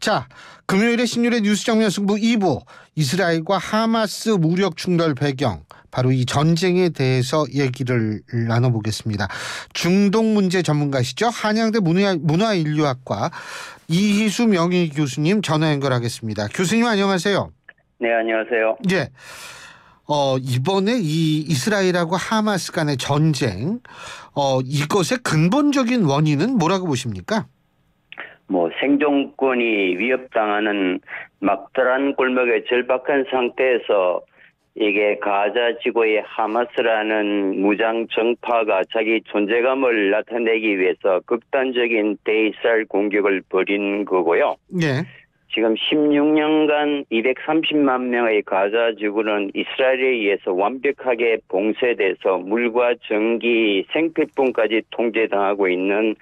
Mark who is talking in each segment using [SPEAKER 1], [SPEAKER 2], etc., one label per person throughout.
[SPEAKER 1] 자, 금요일에 신율의 뉴스 정면 승부 2부, 이스라엘과 하마스 무력 충돌 배경, 바로 이 전쟁에 대해서 얘기를 나눠보겠습니다. 중동 문제 전문가시죠? 한양대 문화인류학과 이희수 명예 교수님 전화 연결하겠습니다. 교수님 안녕하세요.
[SPEAKER 2] 네, 안녕하세요.
[SPEAKER 1] 예. 이번에 이 이스라엘하고 하마스 간의 전쟁, 이것의 근본적인 원인은 뭐라고 보십니까?
[SPEAKER 2] 생존권이 위협당하는 막다른 골목의 절박한 상태에서 이게 가자 지구의 하마스라는 무장 정파가 자기 존재감을 나타내기 위해서 극단적인 대이스라엘 공격을 벌인 거고요.
[SPEAKER 1] 네.
[SPEAKER 2] 지금 16년간 230만 명의 가자 지구는 이스라엘에 의해서 완벽하게 봉쇄돼서 물과 전기, 생필품까지 통제당하고 있는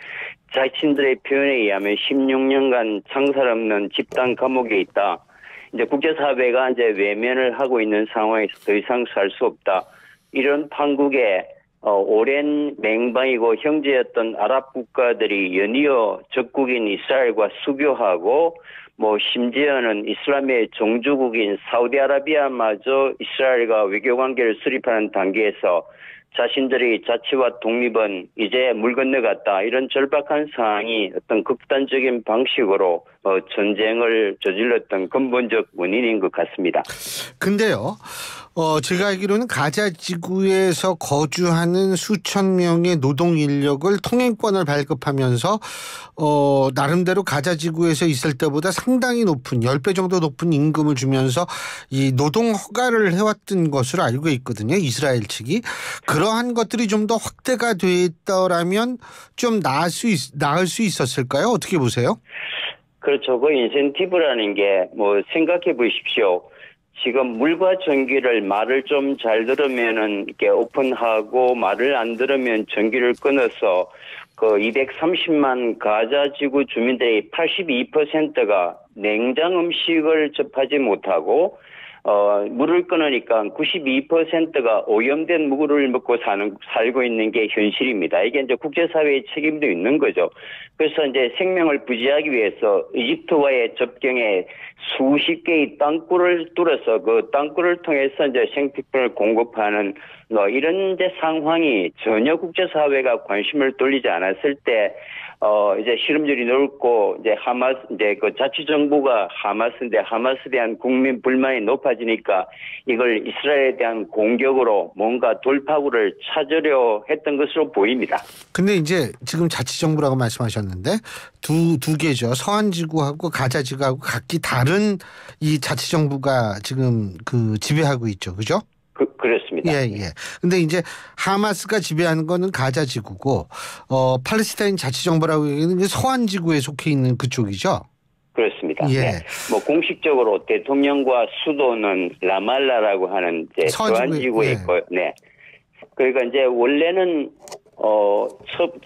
[SPEAKER 2] 자신들의 표현에 의하면 16년간 창살 없는 집단 감옥에 있다. 이제 국제사회가 이제 외면을 하고 있는 상황에서 더 이상 살 수 없다. 이런 판국에 오랜 맹방이고 형제였던 아랍 국가들이 연이어 적국인 이스라엘과 수교하고 심지어는 이슬람의 종주국인 사우디아라비아마저 이스라엘과 외교관계를 수립하는 단계에서 자신들의 자치와 독립은 이제 물 건너갔다. 이런 절박한 상황이 어떤 극단적인 방식으로 전쟁을 저질렀던 근본적 원인인 것 같습니다.
[SPEAKER 1] 근데요, 제가 알기로는 가자 지구에서 거주하는 수천 명의 노동 인력을 통행권을 발급하면서 나름대로 가자 지구에서 있을 때보다 상당히 높은 10배 정도 높은 임금을 주면서 이 노동 허가를 해왔던 것으로 알고 있거든요. 이스라엘 측이. 그러한 것들이 좀 더 확대가 됐더라면 좀 나을 수 있었을까요? 어떻게 보세요?
[SPEAKER 2] 그렇죠. 그 인센티브라는 게 생각해 보십시오. 지금 물과 전기를 말을 좀 잘 들으면은 이렇게 오픈하고 말을 안 들으면 전기를 끊어서 그 230만 가자 지구 주민들의 82%가 냉장 음식을 접하지 못하고 물을 끊으니까 92%가 오염된 물을 먹고 살고 있는 게 현실입니다. 이게 이제 국제사회의 책임도 있는 거죠. 그래서 이제 생명을 부지하기 위해서 이집트와의 접경에 수십 개의 땅굴을 뚫어서 그 땅굴을 통해서 이제 생필품을 공급하는 이런 이제 상황이 전혀 국제사회가 관심을 돌리지 않았을 때 이제 시름줄이 넓고 이제 그 자치정부가 하마스에 대한 국민 불만이 높아지니까 이걸 이스라엘에 대한 공격으로 뭔가 돌파구를 찾으려 했던 것으로 보입니다.
[SPEAKER 1] 근데 이제 지금 자치정부라고 말씀하셨는데 두 개죠. 서한지구하고 가자지구하고 각기 다른 이 자치정부가 지금 지배하고 있죠. 그죠?
[SPEAKER 2] 그렇습니다.
[SPEAKER 1] 예. 근데 이제 하마스가 지배하는 거는 가자 지구고, 팔레스타인 자치정부라고 얘기하는 게 서한 지구에 속해 있는 그쪽이죠.
[SPEAKER 2] 그렇습니다.
[SPEAKER 1] 예.
[SPEAKER 2] 네. 공식적으로 대통령과 수도는 라말라라고 하는 이제 서한 지구에 있고, 네. 그러니까 이제 원래는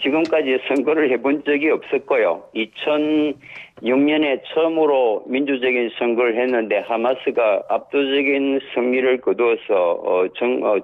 [SPEAKER 2] 지금까지 선거를 해본 적이 없었고요. 2006년에 처음으로 민주적인 선거를 했는데 하마스가 압도적인 승리를 거두어서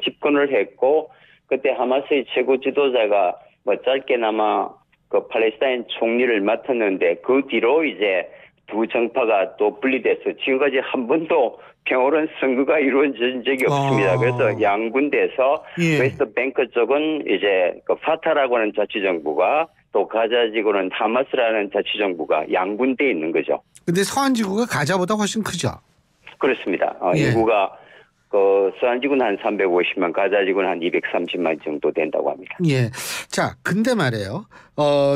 [SPEAKER 2] 집권을 했고, 그때 하마스의 최고 지도자가 짧게나마 그 팔레스타인 총리를 맡았는데 그 뒤로 이제 두 정파가 또 분리돼서 지금까지 한 번도 평화로운 선거가 이루어진 적이 없습니다. 그래서 양분돼서 웨스트 뱅크 쪽은 이제 그 파타라고 하는 자치정부가 또 가자 지구는 하마스라는 자치정부가 양분돼 있는 거죠.
[SPEAKER 1] 근데 서한 지구가 가자보다 훨씬 크죠?
[SPEAKER 2] 그렇습니다. 인구가 서한 지구는 한 350만, 가자 지구는 한 230만 정도 된다고 합니다.
[SPEAKER 1] 예. 자, 근데 말이에요.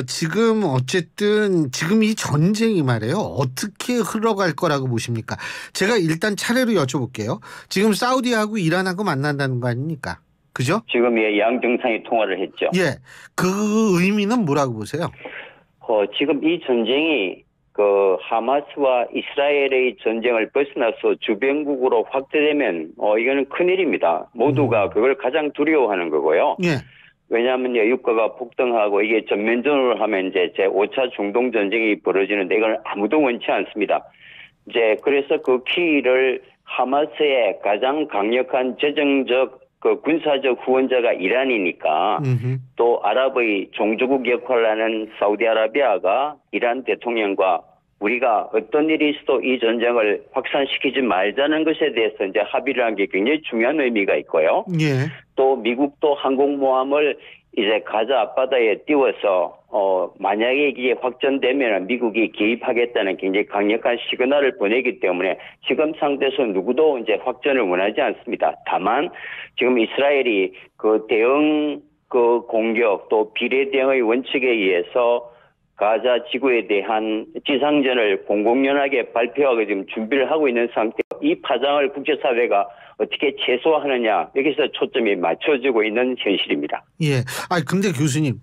[SPEAKER 1] 지금 어쨌든 지금 이 전쟁이 말이에요. 어떻게 흘러갈 거라고 보십니까? 제가 일단 차례로 여쭤볼게요. 지금 사우디하고 이란하고 만난다는 거 아닙니까? 그죠?
[SPEAKER 2] 지금 양 정상이 통화를 했죠.
[SPEAKER 1] 예. 그 의미는 뭐라고 보세요?
[SPEAKER 2] 지금 이 전쟁이 그 하마스와 이스라엘의 전쟁을 벗어나서 주변국으로 확대되면 이거는 큰일입니다. 모두가 그걸 가장 두려워하는 거고요.
[SPEAKER 1] 예.
[SPEAKER 2] 왜냐하면 유가가 폭등하고 이게 전면전으로 하면 이제 제5차 중동 전쟁이 벌어지는데 이걸 아무도 원치 않습니다. 이제 그래서 그 키를 하마스의 가장 강력한 재정적 그 군사적 후원자가 이란이니까 또 아랍의 종주국 역할을 하는 사우디아라비아가 이란 대통령과 우리가 어떤 일이 있어도 이 전쟁을 확산시키지 말자는 것에 대해서 이제 합의를 한 게 굉장히 중요한 의미가 있고요.
[SPEAKER 1] 예.
[SPEAKER 2] 또 미국도 항공모함을 이제 가자 앞바다에 띄워서 만약에 이게 확전되면 미국이 개입하겠다는 굉장히 강력한 시그널을 보내기 때문에 지금 상태에서 누구도 이제 확전을 원하지 않습니다. 다만 지금 이스라엘이 그 대응 그 공격 또 비례 대응의 원칙에 의해서 가자 지구에 대한 지상전을 공공연하게 발표하고 지금 준비를 하고 있는 상태. 이 파장을 국제사회가 어떻게 최소화하느냐 여기서 초점이 맞춰지고 있는 현실입니다.
[SPEAKER 1] 예. 아 근데 교수님,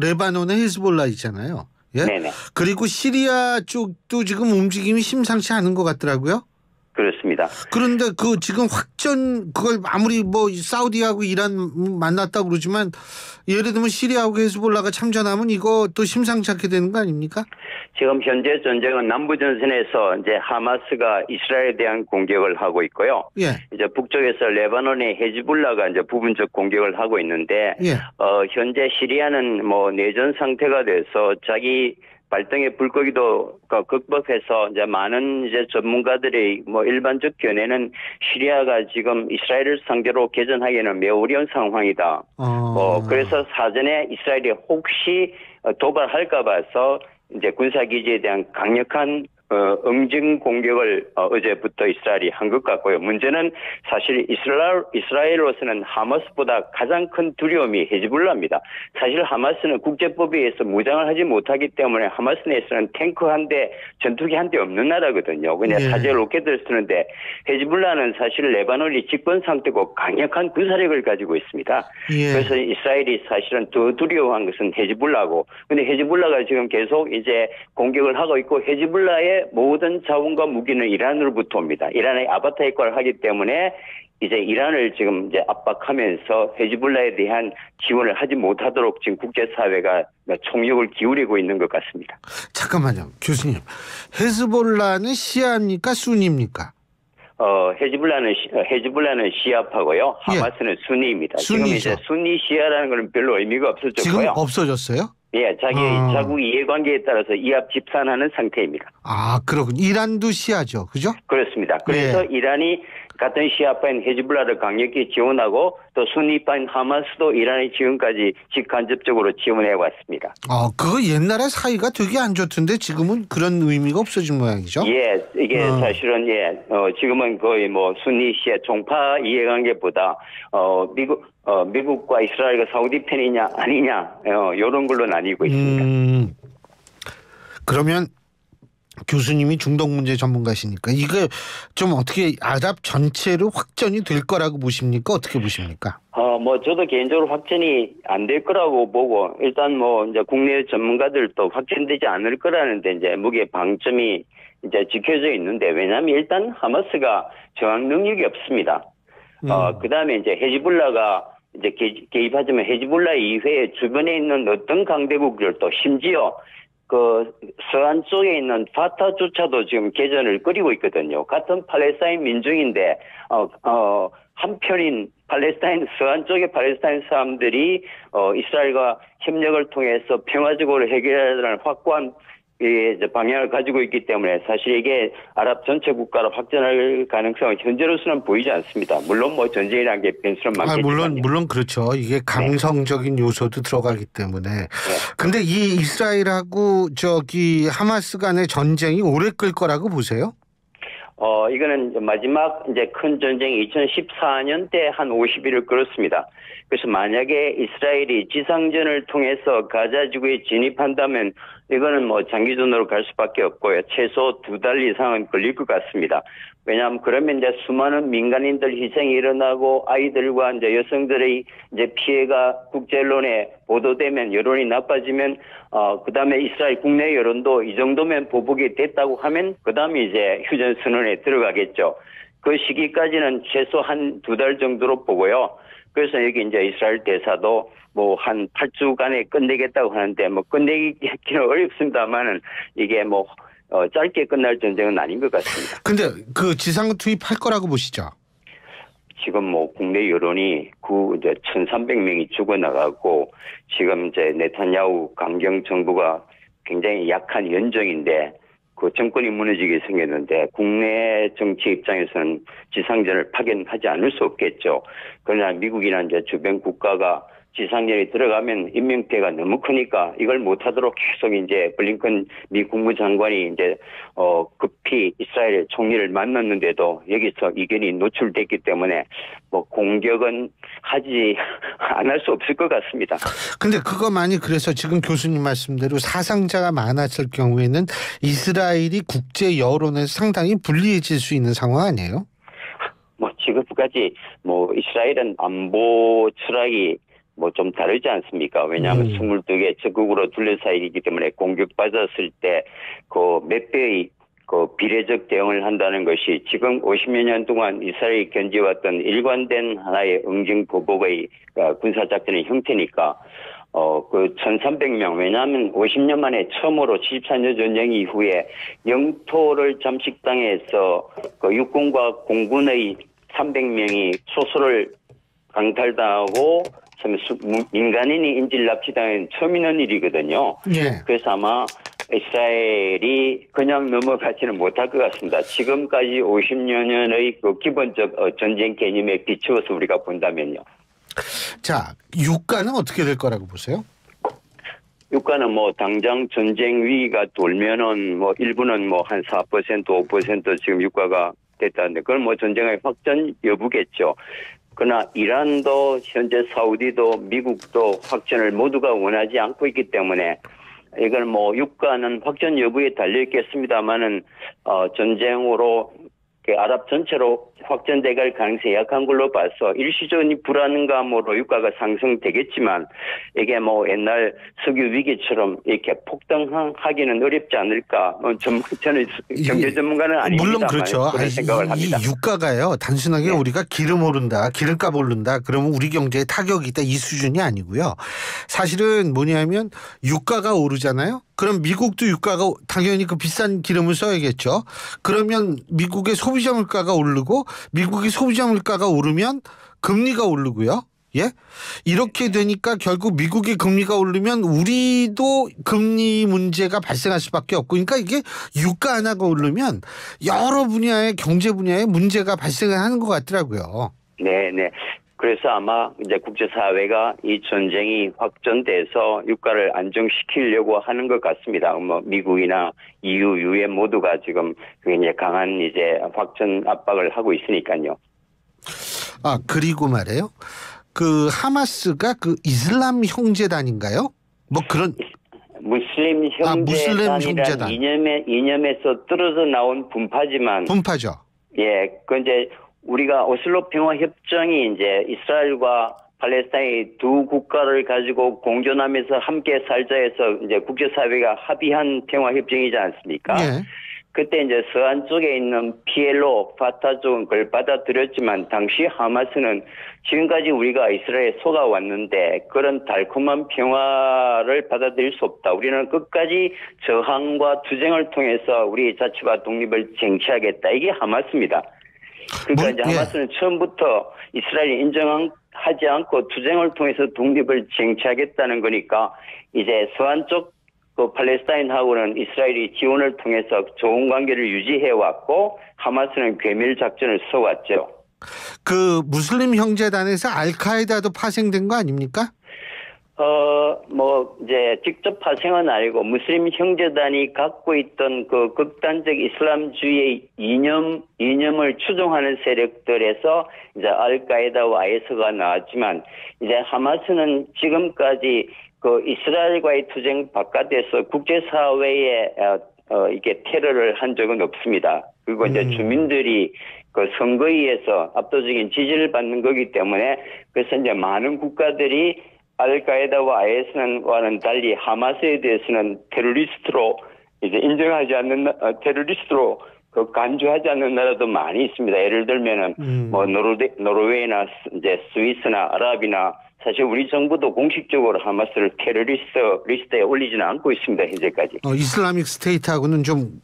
[SPEAKER 1] 레바논의 히즈볼라 있잖아요. 예.
[SPEAKER 2] 네네.
[SPEAKER 1] 그리고 시리아 쪽도 지금 움직임이 심상치 않은 것 같더라고요.
[SPEAKER 2] 그렇습니다.
[SPEAKER 1] 그런데 지금 확전 그걸 아무리 사우디하고 이란 만났다고 그러지만 예를 들면 시리아하고 히즈볼라가 참전하면 이거 또 심상치 않게 되는 거 아닙니까?
[SPEAKER 2] 지금 현재 전쟁은 남부 전선에서 이제 하마스가 이스라엘에 대한 공격을 하고 있고요.
[SPEAKER 1] 예.
[SPEAKER 2] 이제 북쪽에서 레바논의 헤즈볼라가 이제 부분적 공격을 하고 있는데
[SPEAKER 1] 예.
[SPEAKER 2] 현재 시리아는 내전 상태가 돼서 자기 발등의 불고기도 극복해서 이제 많은 이제 전문가들의 일반적 견해는 시리아가 지금 이스라엘을 상대로 개전하기에는 매우 어려운 상황이다. 그래서 사전에 이스라엘이 혹시 도발할까 봐서 이제 군사기지에 대한 강력한 응징 공격을 어제부터 이스라엘이 한 것 같고요. 문제는 사실 이스라엘로서는 하마스보다 가장 큰 두려움이 헤즈볼라입니다. 사실 하마스는 국제법에 의해서 무장을 하지 못하기 때문에 하마스 내에서는 탱크 한 대, 전투기 한 대 없는 나라거든요. 그냥 사제 로켓을 쓰는데 헤즈볼라는 사실 레바논이 집권 상태고 강력한 군사력을 가지고 있습니다.
[SPEAKER 1] 예.
[SPEAKER 2] 그래서 이스라엘이 사실은 더 두려워한 것은 헤즈볼라고. 근데 헤즈볼라가 지금 계속 이제 공격을 하고 있고 헤즈볼라의 모든 자원과 무기는 이란으로부터 옵니다. 이란의 아바타 역할을 하기 때문에 이제 이란을 지금 이제 압박하면서 헤즈볼라에 대한 지원을 하지 못하도록 지금 국제사회가 총력을 기울이고 있는 것 같습니다.
[SPEAKER 1] 잠깐만요, 교수님. 헤즈볼라는 시아입니까, 순입니까?
[SPEAKER 2] 헤즈볼라는 시아파고요. 하마스는 순니입니다.
[SPEAKER 1] 순니죠.
[SPEAKER 2] 지금 이제 순니 시아라는 것은 별로 의미가 없어졌고요.
[SPEAKER 1] 지금 없어졌어요?
[SPEAKER 2] 예, 자국 이해관계에 따라서 이합 집산하는 상태입니다.
[SPEAKER 1] 아, 그렇군요. 이란도 시아죠, 그죠?
[SPEAKER 2] 그렇습니다. 그래서 이란이 같은 시아파인 헤즈볼라를 강력히 지원하고 또 순니파인 하마스도 이란이 지금까지 직간접적으로 지원해 왔습니다.
[SPEAKER 1] 그거 옛날에 사이가 되게 안 좋던데 지금은 그런 의미가 없어진 모양이죠?
[SPEAKER 2] 예, 이게 사실은 지금은 거의 순니 시아 종파 이해관계보다 미국과 이스라엘과 사우디 편이냐 아니냐 이런 걸로 나뉘고 있습니다.
[SPEAKER 1] 그러면 교수님이 중동 문제 전문가시니까 이거 좀 어떻게 아랍 전체로 확전이 될 거라고 보십니까? 어떻게 보십니까?
[SPEAKER 2] 저도 개인적으로 확전이 안 될 거라고 보고 일단 이제 국내 전문가들도 확전되지 않을 거라는데 이제 무게 방점이 이제 지켜져 있는데 왜냐하면 일단 하마스가 저항 능력이 없습니다. 그다음에 이제 헤즈볼라가 이제 개입하지만 헤즈볼라 이외에 주변에 있는 어떤 강대국들도 심지어 그 서안 쪽에 있는 파타조차도 지금 개전을 끓이고 있거든요. 같은 팔레스타인 민중인데 한편인 팔레스타인 서안 쪽의 팔레스타인 사람들이 이스라엘과 협력을 통해서 평화적으로 해결하려는 확고한 방향을 가지고 있기 때문에 사실 이게 아랍 전체 국가로 확전할 가능성은 현재로서는 보이지 않습니다. 물론 전쟁이라는 게 변수는 많겠지만
[SPEAKER 1] 물론 그렇죠. 이게 감성적인 요소도 들어가기 때문에. 근데 이 이스라엘하고 하마스 간의 전쟁이 오래 끌 거라고 보세요?
[SPEAKER 2] 이거는 마지막 이제 큰 전쟁이 2014년 때 한 50일을 끌었습니다. 그래서 만약에 이스라엘이 지상전을 통해서 가자 지구에 진입한다면 이거는 장기전으로 갈 수밖에 없고요. 최소 2달 이상은 걸릴 것 같습니다. 왜냐하면 그러면 이제 수많은 민간인들 희생이 일어나고 아이들과 이제 여성들의 이제 피해가 국제 언론에 보도되면 여론이 나빠지면 그다음에 이스라엘 국내 여론도 이 정도면 보복이 됐다고 하면 그다음에 이제 휴전 선언에 들어가겠죠. 그 시기까지는 최소 한 2달 정도로 보고요. 그래서 여기 이제 이스라엘 대사도 한 8주간에 끝내겠다고 하는데 끝내기는 어렵습니다만은 이게 짧게 끝날 전쟁은 아닌 것 같습니다.
[SPEAKER 1] 근데 그 지상 투입할 거라고 보시죠?
[SPEAKER 2] 지금 국내 여론이 이제 1,300명이 죽어나가고 지금 이제 네타냐후 강경 정부가 굉장히 약한 연정인데 그 정권이 무너지게 생겼는데 국내 정치 입장에서는 지상전을 파견하지 않을 수 없겠죠. 그러나 미국이나 이제 주변 국가가 지상전이 들어가면 인명피해가 너무 크니까 이걸 못하도록 계속 이제 블링컨 미 국무장관이 이제 급히 이스라엘 총리를 만났는데도 여기서 이견이 노출됐기 때문에 뭐 공격은 하지 안 할 수 없을 것 같습니다.
[SPEAKER 1] 근데 그것만이 그래서 지금 교수님 말씀대로 사상자가 많았을 경우에는 이스라엘이 국제 여론에서 상당히 불리해질 수 있는 상황 아니에요?
[SPEAKER 2] 뭐 지금까지 뭐 이스라엘은 안보 철학이 뭐 좀 다르지 않습니까? 왜냐하면 22개 적국으로 둘러싸여 있기 때문에 공격받았을 때 그 몇 배의 그 비례적 대응을 한다는 것이 지금 50여 년 동안 이스라엘이 견지해왔던 일관된 하나의 응징 보복의 군사작전의 형태니까 그 1,300명, 왜냐하면 50년 만에 처음으로 74년 전쟁 이후에 영토를 잠식당해서 그 육군과 공군의 300명이 소수를 강탈당하고 민간인이 인질 납치당한 처음 있는 일이거든요.
[SPEAKER 1] 예.
[SPEAKER 2] 그래서 아마 이스라엘이 그냥 넘어가지는 못할 것 같습니다. 지금까지 50여 년의 그 기본적 전쟁 개념에 비추어서 우리가 본다면요.
[SPEAKER 1] 자, 유가는 어떻게 될 거라고 보세요?
[SPEAKER 2] 유가는 뭐 당장 전쟁 위기가 돌면은 뭐 일부는 뭐 한 4%, 5% 지금 유가가 됐다는데 그건 뭐 전쟁의 확전 여부겠죠. 그러나 이란도 현재 사우디도 미국도 확전을 모두가 원하지 않고 있기 때문에 이건 뭐 유가는 확전 여부에 달려 있겠습니다만은 전쟁으로 아랍 전체로 확전될 가능성이 약한 걸로 봐서 일시적인 불안감으로 유가가 상승되겠지만 이게 뭐 옛날 석유 위기처럼 이렇게 폭등하기는 어렵지 않을까. 저는 경제 전문가는 아닙니다.
[SPEAKER 1] 물론 그렇죠.
[SPEAKER 2] 그런 생각을 합니다.
[SPEAKER 1] 이 유가가요. 단순하게
[SPEAKER 2] 네.
[SPEAKER 1] 우리가 기름 오른다, 기름값 오른다. 그러면 우리 경제에 타격이 있다. 이 수준이 아니고요. 사실은 뭐냐면 유가가 오르잖아요. 그럼 미국도 유가가 당연히 그 비싼 기름을 써야겠죠. 그러면 미국의 소비자 물가가 오르고 미국의 소비자 물가가 오르면 금리가 오르고요. 예? 이렇게 되니까 결국 미국의 금리가 오르면 우리도 금리 문제가 발생할 수밖에 없고, 그러니까 이게 유가 하나가 오르면 여러 분야의 경제 분야에 문제가 발생하는 것 같더라고요.
[SPEAKER 2] 네. 그래서 아마 이제 국제사회가 이 전쟁이 확전돼서 유가를 안정시키려고 하는 것 같습니다. 뭐 미국이나 EU, 유엔 모두가 지금 굉장히 강한 이제 확전 압박을 하고 있으니까요.
[SPEAKER 1] 아, 그리고 말이에요. 그 하마스가 그 이슬람 형제단인가요? 뭐 그런
[SPEAKER 2] 무슬림 형제단이란 이념에서 떨어져 나온
[SPEAKER 1] 분파죠.
[SPEAKER 2] 예, 그 이제 우리가 오슬로 평화 협정이 이제 이스라엘과 팔레스타인 두 국가를 가지고 공존하면서 함께 살자 해서 이제 국제사회가 합의한 평화 협정이지 않습니까?
[SPEAKER 1] 예.
[SPEAKER 2] 그때 이제 서한 쪽에 있는 PLO, 파타 쪽은 그걸 받아들였지만 당시 하마스는 지금까지 우리가 이스라엘에 속아왔는데 그런 달콤한 평화를 받아들일 수 없다. 우리는 끝까지 저항과 투쟁을 통해서 우리 자치와 독립을 쟁취하겠다. 이게 하마스입니다. 그러니까 이제 하마스는 처음부터 이스라엘이 인정하지 않고 투쟁을 통해서 독립을 쟁취하겠다는 거니까 이제 서한 쪽 그 팔레스타인하고는 이스라엘이 지원을 통해서 좋은 관계를 유지해왔고 하마스는 괴멸 작전을 써왔죠.
[SPEAKER 1] 그 무슬림 형제단에서 알카에다도 파생된 거 아닙니까?
[SPEAKER 2] 뭐 이제 직접 파생은 아니고 무슬림 형제단이 갖고 있던 그 극단적 이슬람주의의 이념을 추종하는 세력들에서 이제 알카에다와 IS가 나왔지만 이제 하마스는 지금까지 그 이스라엘과의 투쟁 바깥에서 국제사회에 이게 테러를 한 적은 없습니다. 그리고 이제 주민들이 그 선거에서 압도적인 지지를 받는 거기 때문에 그래서 이제 많은 국가들이 알카에다와 IS와는 달리 하마스에 대해서는 테러리스트로 이제 인정하지 않는 테러리스트로 그 간주하지 않는 나라도 많이 있습니다. 예를 들면은 뭐 노르웨이나 이제 스위스나 아랍이나 사실 우리 정부도 공식적으로 하마스를 테러리스트 리스트에 올리지는 않고 있습니다. 현재까지.
[SPEAKER 1] 이슬라믹 스테이트하고는 좀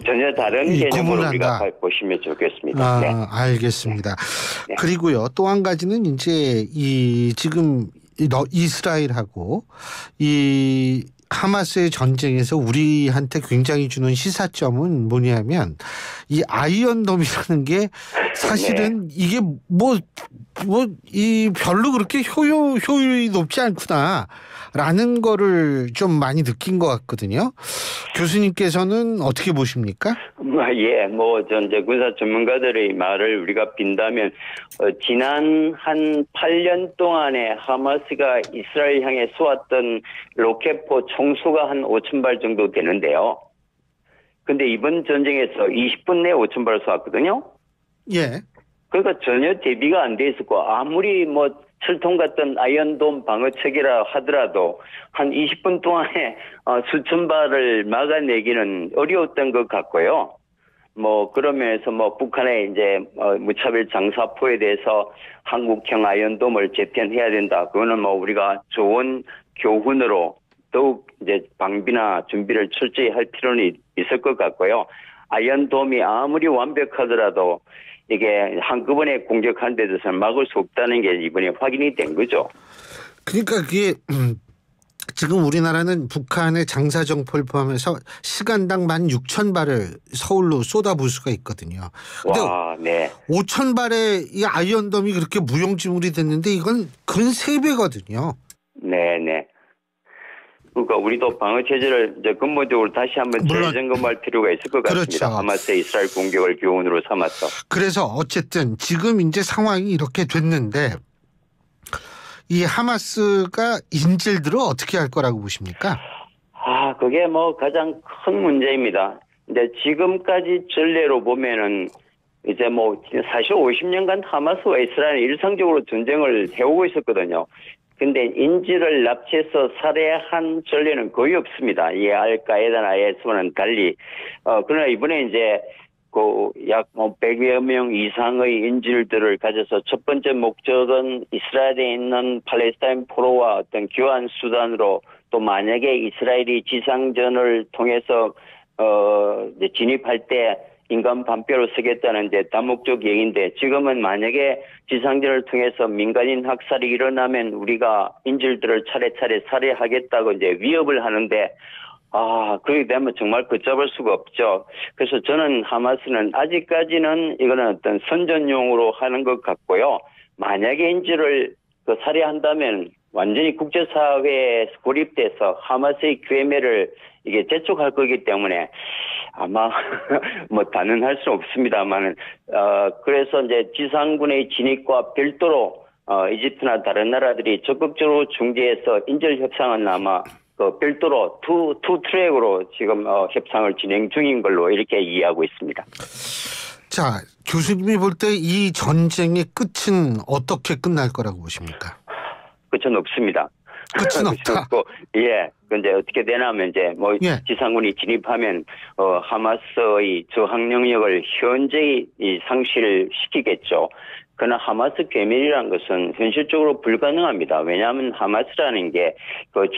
[SPEAKER 2] 전혀 다른 개념으로
[SPEAKER 1] 구분한다.
[SPEAKER 2] 우리가 보시면 좋겠습니다.
[SPEAKER 1] 아,
[SPEAKER 2] 네.
[SPEAKER 1] 알겠습니다.
[SPEAKER 2] 네.
[SPEAKER 1] 그리고요, 또 한 가지는 이제 지금 이스라엘하고 이 하마스의 전쟁에서 우리한테 굉장히 주는 시사점은 뭐냐면 이 아이언돔이라는 게 사실은
[SPEAKER 2] 네.
[SPEAKER 1] 이게 이 별로 그렇게 효율이 높지 않구나라는 거를 좀 많이 느낀 것 같거든요. 교수님께서는 어떻게 보십니까?
[SPEAKER 2] 예, 이제 군사 전문가들의 말을 우리가 빈다면, 지난 한 8년 동안에 하마스가 이스라엘 향해 쏘았던 로켓포 총수가 한 5,000발 정도 되는데요. 근데 이번 전쟁에서 20분 내에 5,000발을 쏘았거든요. 예. 그러니까 전혀 대비가 안 돼 있었고, 아무리 철통 같은 아이언돔 방어책이라 하더라도 한 20분 동안에 수천 발을 막아내기는 어려웠던 것 같고요. 그러면서 북한의 이제 무차별 장사포에 대해서 한국형 아이언돔을 재편해야 된다. 그거는 우리가 좋은 교훈으로 더욱 이제 방비나 준비를 철저히 할 필요는 있을 것 같고요. 아이언돔이 아무리 완벽하더라도 이게 한꺼번에 공격한 데 대해서는 막을 수 없다는 게 이번에 확인이 된 거죠.
[SPEAKER 1] 그러니까 그게 지금 우리나라는 북한의 장사정포를 포함해서 시간당 16,000발을 서울로 쏟아부을 수가 있거든요. 근데
[SPEAKER 2] 와, 네.
[SPEAKER 1] 5,000발의 이 아이언돔이 그렇게 무용지물이 됐는데 이건 근 3배거든요.
[SPEAKER 2] 네네. 그러니까 우리도 방어 체제를 이제 근본적으로 다시 한번 재점검할 필요가 있을 것 같습니다.
[SPEAKER 1] 그렇죠.
[SPEAKER 2] 하마스의 이스라엘 공격을 교훈으로 삼아서.
[SPEAKER 1] 그래서 어쨌든 지금 이제 상황이 이렇게 됐는데 이 하마스가 인질들을 어떻게 할 거라고 보십니까?
[SPEAKER 2] 그게 가장 큰 문제입니다. 근데 지금까지 전례로 보면은 이제 사실 50년간 하마스와 이스라엘은 일상적으로 전쟁을 해오고 있었거든요. 근데 인질을 납치해서 살해한 전례는 거의 없습니다. 이 알카에다나 IS와는 달리. 그러나 이번에 이제 약 100여 명 이상의 인질들을 가져서 첫 번째 목적은 이스라엘에 있는 팔레스타인 포로와 어떤 교환 수단으로 또 만약에 이스라엘이 지상전을 통해서 이제 진입할 때 인간 반뼈로 쓰겠다는 이제 다목적 얘기인데 지금은 만약에 지상전을 통해서 민간인 학살이 일어나면 우리가 인질들을 차례차례 살해하겠다고 이제 위협을 하는데 그렇게 되면 정말 걷잡을 수가 없죠. 그래서 저는 하마스는 아직까지는 이거는 어떤 선전용으로 하는 것 같고요. 만약에 인질을 살해한다면 완전히 국제사회에 고립돼서 하마스의 괴멸을 이게 재촉할 거기 때문에 아마 단언할 수 없습니다만은 그래서 이제 지상군의 진입과 별도로 이집트나 다른 나라들이 적극적으로 중재해서 인질 협상은 아마 별도로 투 트랙으로 지금 협상을 진행 중인 걸로 이렇게 이해하고 있습니다.
[SPEAKER 1] 자, 교수님이 볼 때 이 전쟁의 끝은 어떻게 끝날 거라고 보십니까?
[SPEAKER 2] 끝은 없습니다.
[SPEAKER 1] 끝은 없다.
[SPEAKER 2] 예. 근데 어떻게 되냐면 이제 지상군이 진입하면 하마스의 저항 영역을 현저히 상실시키겠죠. 그러나 하마스 괴멸이라는 것은 현실적으로 불가능합니다. 왜냐하면 하마스라는 게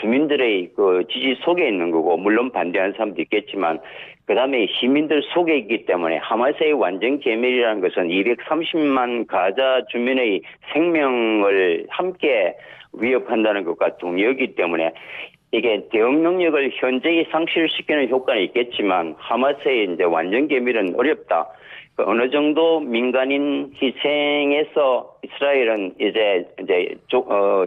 [SPEAKER 2] 주민들의 지지 속에 있는 거고 물론 반대하는 사람도 있겠지만 그다음에 시민들 속에 있기 때문에 하마스의 완전 괴멸이라는 것은 230만 가자 주민의 생명을 함께 위협한다는 것과 동의하기 때문에 이게 대응 능력을 현저히 상실시키는 효과는 있겠지만 하마스의 이제 완전 괴멸은 어렵다. 어느 정도 민간인 희생에서 이스라엘은 이제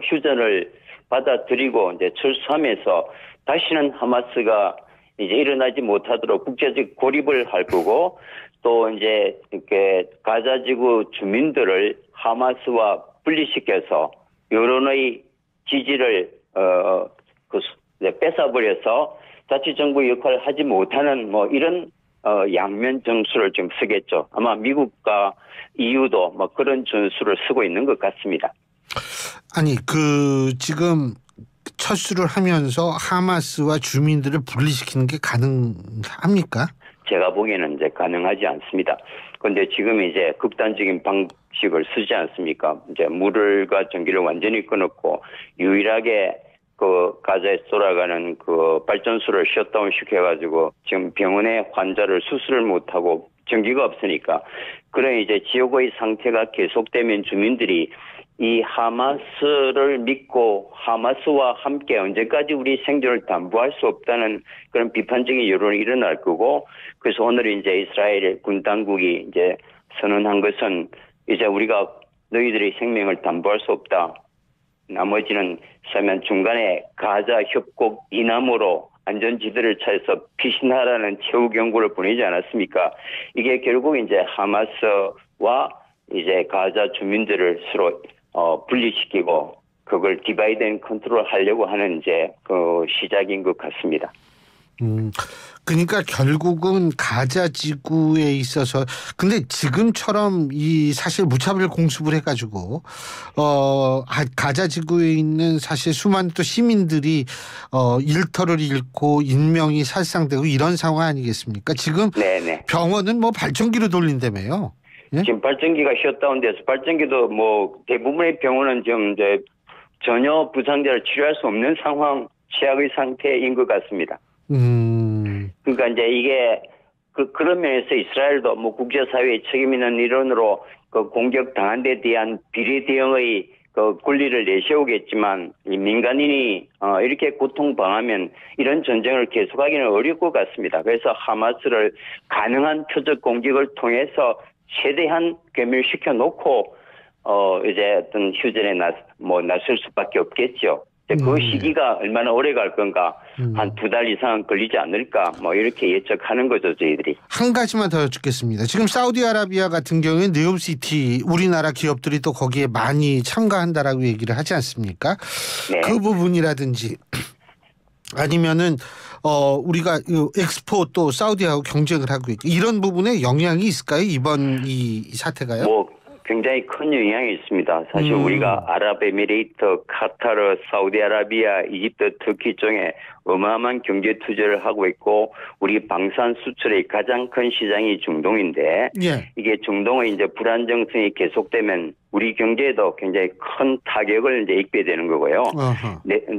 [SPEAKER 2] 휴전을 받아들이고 이제 철수하면서 다시는 하마스가 이제 일어나지 못하도록 국제적 고립을 할 거고 또 이제 이렇게 가자지구 주민들을 하마스와 분리시켜서 여론의 지지를 뺏어버려서 자치정부 역할을 하지 못하는 이런 양면 전술을 좀 쓰겠죠. 아마 미국과 EU도 그런 전술을 쓰고 있는 것 같습니다.
[SPEAKER 1] 아니 지금 철수를 하면서 하마스와 주민들을 분리시키는 게 가능합니까?
[SPEAKER 2] 제가 보기에는 이제 가능하지 않습니다. 그런데 지금 이제 극단적인 방식을 쓰지 않습니까? 이제 물과 전기를 완전히 끊었고 유일하게 가자에 돌아가는 발전소를 셧다운 시켜가지고 지금 병원에 환자를 수술을 못하고 전기가 없으니까 그런 이제 지역의 상태가 계속되면 주민들이 이 하마스를 믿고 하마스와 함께 언제까지 우리 생존을 담보할 수 없다는 그런 비판적인 여론이 일어날 거고, 그래서 오늘 이제 이스라엘 군 당국이 이제 선언한 것은 이제 우리가 너희들의 생명을 담보할 수 없다. 나머지는 그러면 중간에 가자 협곡 이남으로 안전지대를 찾아서 피신하라는 최후 경고를 보내지 않았습니까? 이게 결국 이제 하마스와 이제 가자 주민들을 서로 분리시키고 그걸 디바이드 앤 컨트롤 하려고 하는 이제 그 시작인 것 같습니다.
[SPEAKER 1] 그러니까 결국은 가자 지구에 있어서 근데 지금처럼 이 사실 무차별 공습을 해가지고 가자 지구에 있는 사실 수많은 또 시민들이 일터를 잃고 인명이 살상되고 이런 상황 아니겠습니까? 지금
[SPEAKER 2] 네네.
[SPEAKER 1] 병원은 뭐 발전기로 돌린다며요. 예?
[SPEAKER 2] 지금 발전기가 셧다운돼서 발전기도 뭐 대부분의 병원은 지금 이제 전혀 부상자를 치료할 수 없는 상황 최악의 상태인 것 같습니다. 그러니까 이제 이게 그런 면에서 이스라엘도 뭐 국제사회의 책임 있는 일원으로 그 공격 당한 데 대한 비례 대응의 그 권리를 내세우겠지만 이 민간인이 이렇게 고통당하면 이런 전쟁을 계속하기는 어려울 것 같습니다. 그래서 하마스를 가능한 표적 공격을 통해서 최대한 괴멸시켜 놓고 이제 어떤 휴전에 나설 수밖에 없겠죠. 그 시기가 얼마나 오래 갈 건가, 한 2달 이상 걸리지 않을까, 뭐 이렇게 예측하는 거죠, 저희들이.
[SPEAKER 1] 한 가지만 더 여쭙겠습니다. 지금 사우디아라비아 같은 경우에 네옴시티 우리나라 기업들이 또 거기에 많이 참가한다라고 얘기를 하지 않습니까?
[SPEAKER 2] 네.
[SPEAKER 1] 그 부분이라든지 아니면은 우리가 엑스포 또 사우디하고 경쟁을 하고 있고 이런 부분에 영향이 있을까요? 이번 이 사태가요?
[SPEAKER 2] 뭐 굉장히 큰 영향이 있습니다. 사실 우리가 아랍에미레이트, 카타르, 사우디아라비아, 이집트, 터키 쪽에 어마어마한 경제 투자를 하고 있고 우리 방산 수출의 가장 큰 시장이 중동인데
[SPEAKER 1] 예.
[SPEAKER 2] 이게 중동의 이제 불안정성이 계속되면 우리 경제에도 굉장히 큰 타격을 이제 입게 되는 거고요.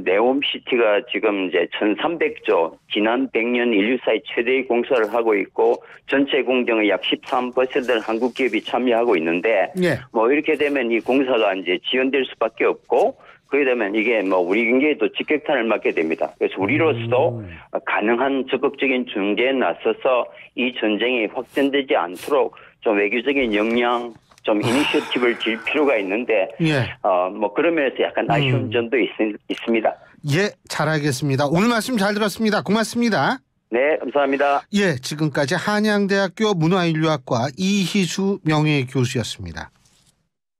[SPEAKER 2] 네옴시티가 지금 이제 1,300조 지난 100년 인류 사이 최대의 공사를 하고 있고 전체 공정의 약 13%를 한국 기업이 참여하고 있는데
[SPEAKER 1] 예.
[SPEAKER 2] 뭐 이렇게 되면 이 공사가 이제 지연될 수밖에 없고 그러게 되면 이게 뭐 우리 경제에도 직격탄을 맞게 됩니다. 그래서 우리로서도 가능한 적극적인 중재에 나서서 이 전쟁이 확전되지 않도록 좀 외교적인 역량, 좀 이니셔티브를 질 필요가 있는데,
[SPEAKER 1] 예.
[SPEAKER 2] 뭐 그런 면에서 약간 아쉬운 점도 있습니다.
[SPEAKER 1] 예, 잘 알겠습니다. 오늘 말씀 잘 들었습니다. 고맙습니다.
[SPEAKER 2] 네, 감사합니다.
[SPEAKER 1] 예, 지금까지 한양대학교 문화인류학과 이희수 명예교수였습니다.